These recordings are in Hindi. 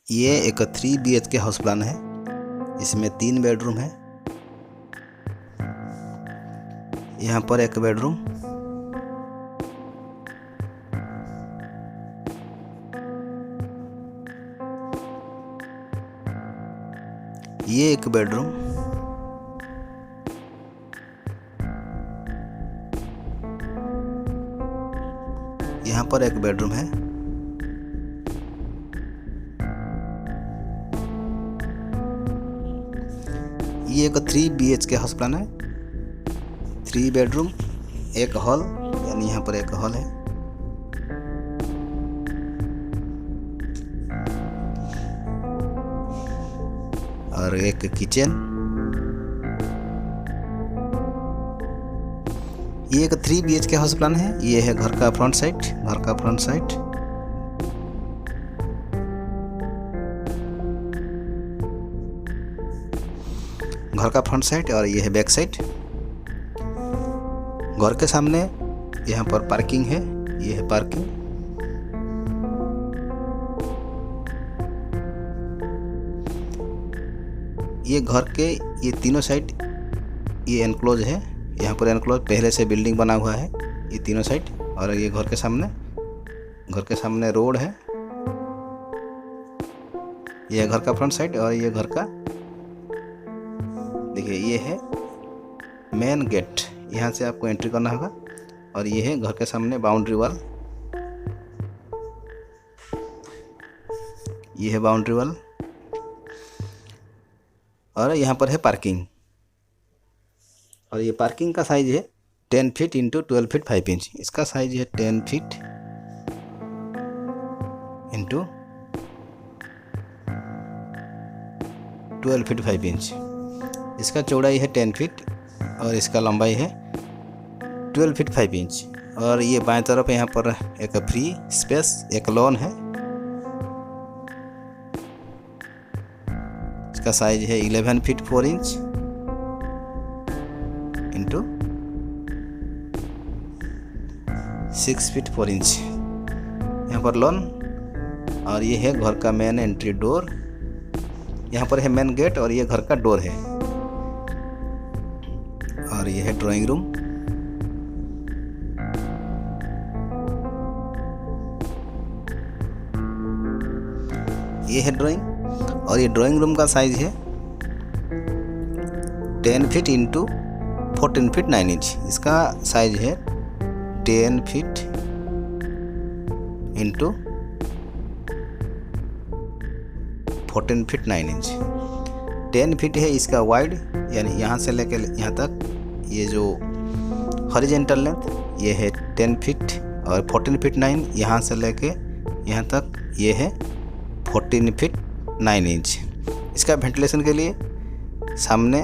ये एक 3 BHK हाउस प्लान है। इसमें 3 बेडरूम है। यहाँ पर एक बेडरूम, ये एक बेडरूम, यहाँ पर एक बेडरूम है। ये एक 3 BHK हाउस प्लान है। 3 बेडरूम, एक हॉल, यानी यहाँ पर एक हॉल है। और एक किचन। ये एक 3 BHK हाउस प्लान है। ये है घर का फ्रंट साइड, घर का फ्रंट साइड। घर का फ्रंट साइड और ये है बैक साइड। घर के सामने यहाँ पर पार्किंग है। ये है पार्किंग। ये घर के ये तीनों साइड ये एनक्लोज है। यहाँ पर एनक्लोज पहले से बिल्डिंग बना हुआ है ये तीनों साइड। और ये घर के सामने रोड है। ये घर का फ्रंट साइड और ये घर का, देखिए ये है मेन गेट। यहाँ से आपको एंट्री करना होगा। और ये है घर के सामने बाउंड्री वॉल। ये है बाउंड्री वॉल। और यहाँ पर है पार्किंग। और ये पार्किंग का साइज है 10 फीट इंटू 12 फीट 5 इंच। इसका साइज है 10 फीट इंटू 12 फीट 5 इंच। इसका चौड़ाई है 10 फीट और इसका लंबाई है 12 फीट 5 इंच। और ये बाएं तरफ यहाँ पर एक फ्री स्पेस, एक लॉन है। इसका साइज है 11 feet 4 inch into 6 feet 4 inch. यहाँ पर लॉन। और ये है घर का मेन एंट्री डोर। यहाँ पर है मेन गेट और ये घर का डोर है। और ये है ड्राइंग रूम। ये है ड्राइंग। और ये ड्राइंग रूम का साइज है 10 फीट इंटू 14 फीट 9 इंच। इसका साइज है 10 feet into 14 feet 9 inch. 10 feet है इसका वाइड, यानी यहाँ से लेकर यहाँ तक ये जो हॉरिजॉन्टल लेंथ ये है 10 फीट। और 14 फीट 9 यहाँ से लेके यहाँ तक ये है 14 फीट 9 इंच। इसका वेंटिलेशन के लिए सामने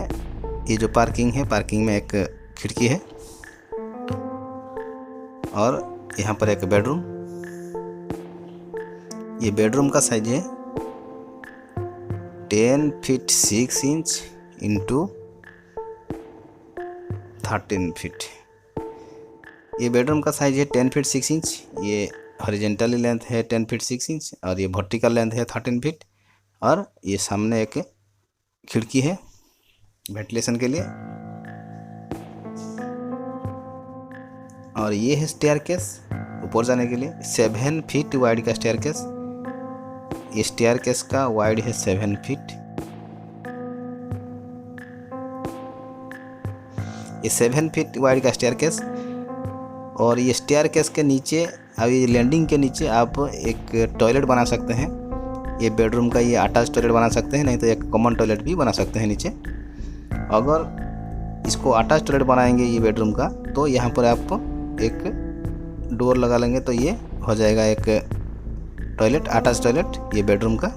ये जो पार्किंग है, पार्किंग में एक खिड़की है। और यहाँ पर एक बेडरूम। ये बेडरूम का साइज है 10 फीट 6 इंच इंटू 13 फीट। ये बेडरूम का साइज है 10 फीट 6 इंच। ये हॉरिजॉन्टली लेंथ है 10 फीट 6 इंच और ये वर्टिकल लेंथ है 13 फीट। और ये सामने एक खिड़की है वेंटिलेशन के लिए। और ये है स्टेयरकेस ऊपर जाने के लिए, 7 फीट वाइड का स्टेयरकेस। ये स्टेयरकेस का वाइड है 7 फीट। ये 7 फीट वाइड का स्टेयरकेस। और ये स्टेयरकेस के नीचे, अब ये लैंडिंग के नीचे आप एक टॉयलेट बना सकते हैं। ये बेडरूम का ये अटैच टॉयलेट बना सकते हैं, नहीं तो एक कॉमन टॉयलेट भी बना सकते हैं नीचे। अगर इसको अटैच टॉयलेट बनाएंगे ये बेडरूम का, तो यहाँ पर आप एक डोर लगा लेंगे तो ये हो जाएगा एक टॉयलेट, अटैच टॉयलेट ये बेडरूम का।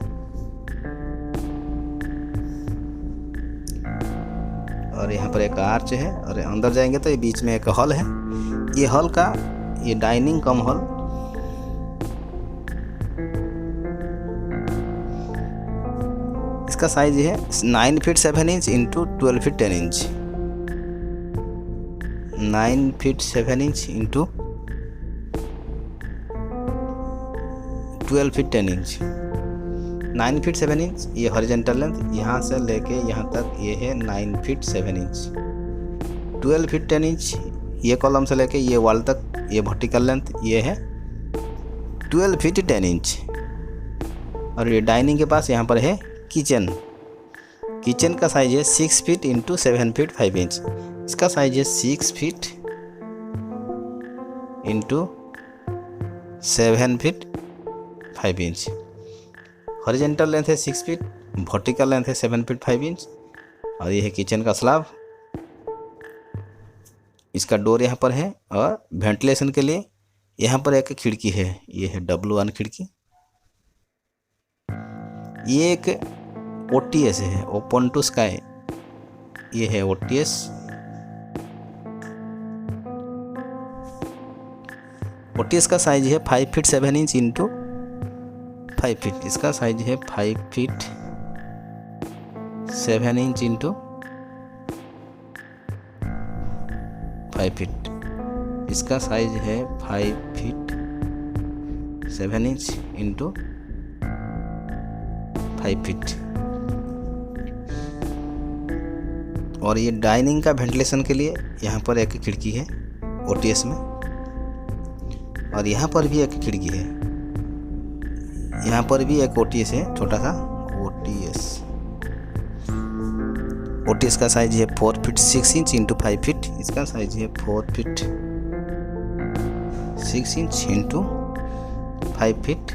और यहाँ पर एक आर्च है। और अंदर जाएंगे तो ये बीच में एक हॉल है। ये हॉल का ये डाइनिंग कम हॉल। इसका साइज है 9 feet 7 inch into 12 feet 10 inch. 9 feet 7 inch into 12 feet 10 inch. 9 feet 7 inch ये हॉरिजॉन्टल लेंथ, यहाँ से लेके यहाँ तक ये है 9 फीट 7 इंच। 12 फीट 10 इंच ये कॉलम से लेके ये वॉल तक ये वर्टिकल लेंथ ये है 12 फीट 10 इंच। और ये डाइनिंग के पास यहाँ पर है किचन। किचन का साइज है 6 फीट इंटू 7 फीट 5 इंच। इसका साइज है 6 feet into 7 feet 5 inch. Horizontal length है 6 फीट, वर्टिकल लेंथ है 7 फीट 5 इंच। और ये है किचन का स्लैब। इसका डोर यहाँ पर है और वेंटिलेशन के लिए यहाँ पर एक खिड़की है, ये है W1 खिड़की। ये एक OTS है, ओपन टू स्काई। ये है OTS। OTS का साइज है 5 फीट 7 इंच इंटू 5 फीट। इसका साइज है 5 फीट 7 इंच इंटू 5 फीट। इसका साइज है 5 फीट 7 इंच इंटू 5 फीट। और ये डाइनिंग का वेंटिलेशन के लिए यहाँ पर एक खिड़की है OTS में, और यहाँ पर भी एक खिड़की है। यहाँ पर भी एक OTS है, छोटा सा OTS का साइज है 4 फीट 6 इंच इंटू 5 फीट। इसका साइज है 4 फीट 6 इंच इंटू 5 फीट।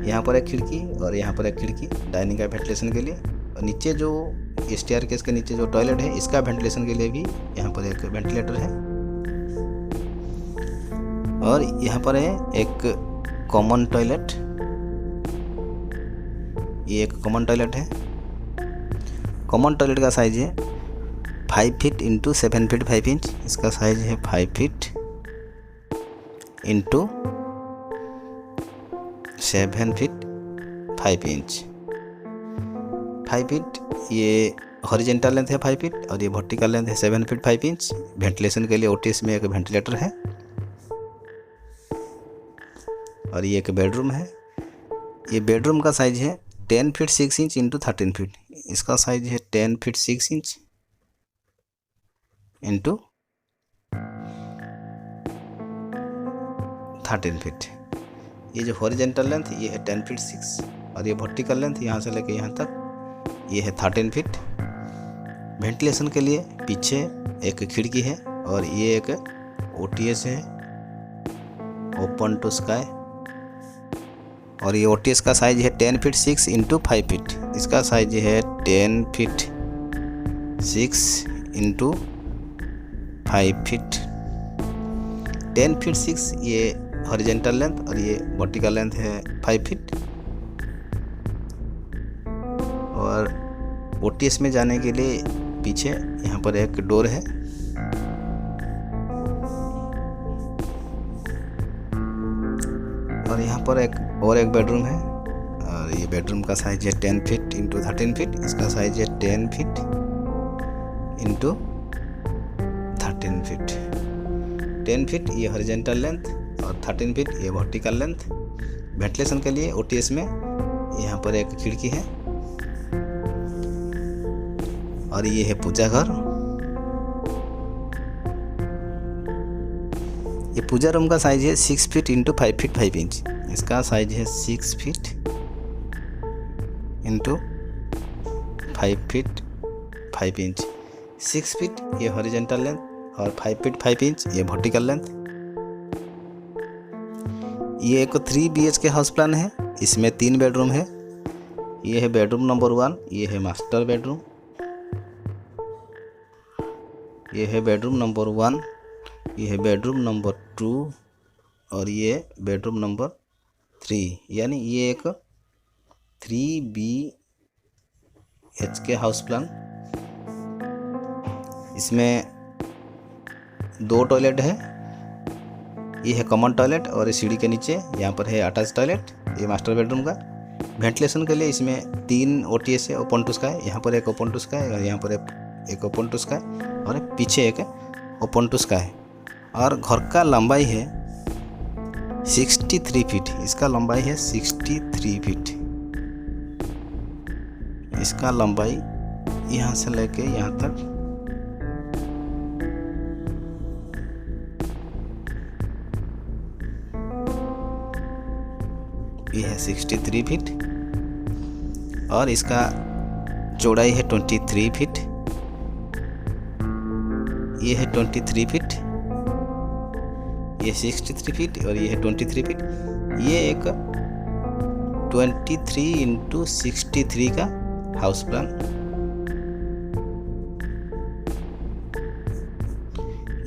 यहाँ पर एक खिड़की और यहाँ पर एक खिड़की डाइनिंग का वेंटिलेशन के लिए। और नीचे जो स्टेयरकेस के नीचे जो टॉयलेट है इसका वेंटिलेशन के लिए भी यहाँ पर एक वेंटिलेटर है। और यहाँ पर है एक कॉमन टॉयलेट, ये एक कॉमन टॉयलेट है। कॉमन टॉयलेट का साइज है 5 फीट इंटू 7 फीट 5 इंच। इसका साइज है 5 feet into 7 feet 5 inch. 5 feet ये हॉरिजॉन्टल लेंथ है 5 फीट और ये वर्टिकल लेंथ है 7 फीट 5 इंच। वेंटिलेशन के लिए OTS में एक वेंटिलेटर है। और ये एक बेडरूम है। ये बेडरूम का साइज है 10 फीट 6 इंच इंटू 13 फीट। इसका साइज है 10 फीट 6 इंच इंटू 13 फीट। ये जो हॉरिजॉन्टल लेंथ ये है 10 फीट 6 और ये वर्टिकल लेंथ यहाँ से लेके यहाँ तक ये है 13 फीट। वेंटिलेशन के लिए पीछे एक खिड़की है और ये एक OTS है, ओपन टू स्काई। और ये OTS का साइज है 10 फीट 6 इंटू 5 फीट। इसका साइज है 10 फीट 6 इंटू 5 फीट। 10 फीट 6 ये हॉरिजॉन्टल लेंथ और ये वर्टिकल लेंथ है 5 फीट। और OTS में जाने के लिए पीछे यहाँ पर एक डोर है। और यहाँ पर एक बेडरूम है और ये बेडरूम का साइज है 10 फीट इंटू 13 फीट। इसका साइज है 10 फीट इंटू 13 फीट। 10 फीट ये हॉरिजॉन्टल लेंथ और 13 फीट ये वर्टिकल लेंथ। वेंटिलेशन के लिए OTS में यहाँ पर एक खिड़की है। और ये है पूजा घर। ये पूजा रूम का साइज है 6 फीट इंटू 5 फीट 5 इंच। इसका साइज है 6 feet into 5 feet 5 inch. 6 feet ये हॉरिजॉन्टल लेंथ और 5 फीट 5 इंच ये वर्टिकल लेंथ। ये एक 3 BHK हाउस प्लान है। इसमें 3 बेडरूम है। ये है बेडरूम नंबर 1, ये है मास्टर बेडरूम। ये है बेडरूम नंबर 1, ये है बेडरूम नंबर 2 और ये बेडरूम नंबर 3। यानी ये एक 3 BHK हाउस प्लान। इसमें 2 टॉयलेट है। ये है कॉमन टॉयलेट और इस सीढ़ी के नीचे यहाँ पर है अटैच टॉयलेट। ये मास्टर बेडरूम का। वेंटिलेशन के लिए इसमें 3 OTS है, ओपन टू स्काई। यहाँ पर एक ओपन टू स्काई और यहाँ पर एक ओपन टू स्काई और पीछे एक ओपन टू स्काई। और घर का लंबाई है 63 फीट, इसका लंबाई है 63 फीट। इसका लंबाई यहाँ से लेके यहाँ तक ये है 63 फीट और इसका चौड़ाई है 23 फीट। ये है 23 फीट, ये 63 फीट और ये है 23 फीट। ये एक 23x63 का हाउस प्लान।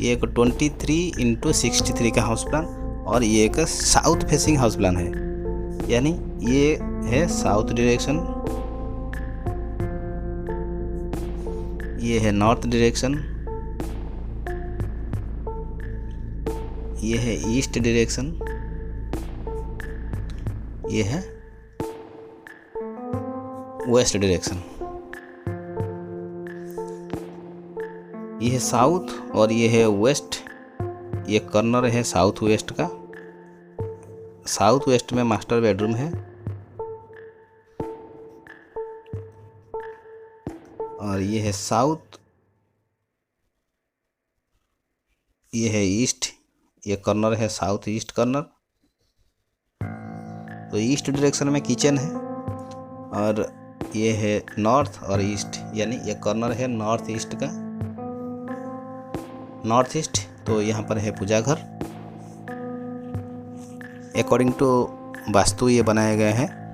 ये एक 23x63 का हाउस प्लान और ये एक साउथ फेसिंग हाउस प्लान है, यानी ये है साउथ डायरेक्शन, ये है नॉर्थ डायरेक्शन, ये है ईस्ट डायरेक्शन, ये है वेस्ट डायरेक्शन। ये है साउथ और ये है वेस्ट। ये कॉर्नर है साउथ वेस्ट का। साउथ वेस्ट में मास्टर बेडरूम है और ये है साउथ, ये है ईस्ट। ये कॉर्नर है साउथ ईस्ट कॉर्नर। तो ईस्ट डायरेक्शन में किचन है और ये है नॉर्थ और ईस्ट, यानी ये कॉर्नर है नॉर्थ ईस्ट का, नॉर्थ ईस्ट। तो यहाँ पर है पूजा घर। अकॉर्डिंग टू वास्तु ये बनाए गए हैं।